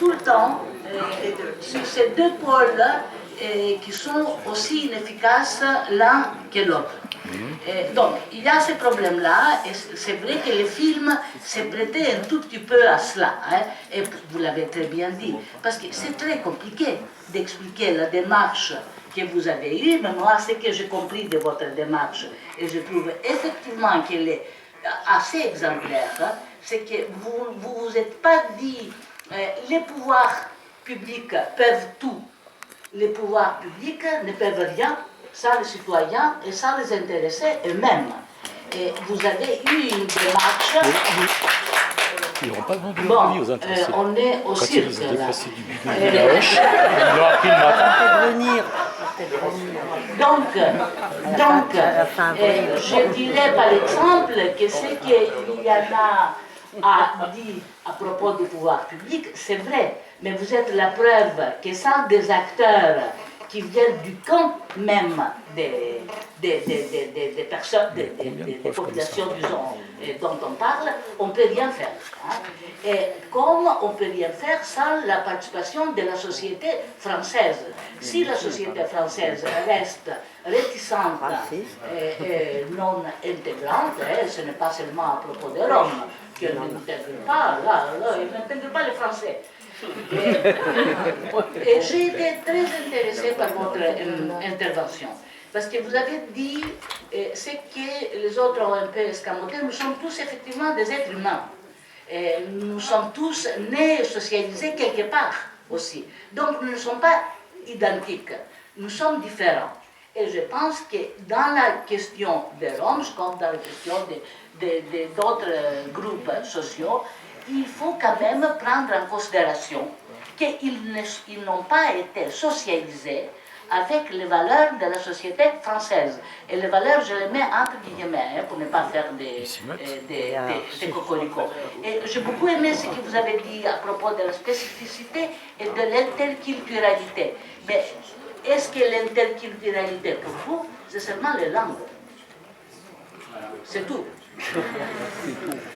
tout le temps sur ces deux pôles qui sont aussi inefficaces l'un que l'autre. Donc, il y a ce problème-là, et c'est vrai que le film s'est prêté un tout petit peu à cela, hein, et vous l'avez très bien dit, parce que c'est très compliqué d'expliquer la démarche que vous avez eue, mais moi, ce que j'ai compris de votre démarche, et je trouve effectivement qu'elle est assez exemplaire, hein, c'est que vous vous êtes pas dit, les pouvoirs publics peuvent tout, les pouvoirs publics ne peuvent rien sans les citoyens et sans les intéressés eux-mêmes. Et vous avez eu une démarche... Ils n'auront pas vendu leur vie aux intéressés. On est au Quand cirque, ils ont là. déplacé du bidon de la hoche, ils l'ont appris le matin. Donc, je dirais par exemple que ce qu'il y en a dit à propos du pouvoir public, c'est vrai, mais vous êtes la preuve que sans des acteurs qui viennent du camp même des personnes, des populations, disons, dont on parle, on ne peut rien faire. Hein. Et comme on ne peut rien faire sans la participation de la société française. Si la société française reste réticente et non intégrante, ce n'est pas seulement à propos de Rome, qu'elle n'intègre pas, elle n'intègre pas les Français. Et j'ai été très intéressée par votre intervention, parce que vous avez dit ce que les autres ont un peu escamoté, nous sommes tous effectivement des êtres humains. Et nous sommes tous nés et socialisés quelque part aussi. Donc nous ne sommes pas identiques, nous sommes différents. Et je pense que dans la question des Roms, comme dans la question d'autres groupes sociaux, il faut quand même prendre en considération qu'ils n'ont pas été socialisés avec les valeurs de la société française. Et les valeurs, je les mets entre guillemets, pour ne pas faire des cocoricots. Et j'ai beaucoup aimé ce que vous avez dit à propos de la spécificité et de l'interculturalité. Mais est-ce que l'interculturalité, pour vous, c'est seulement les langues? C'est tout.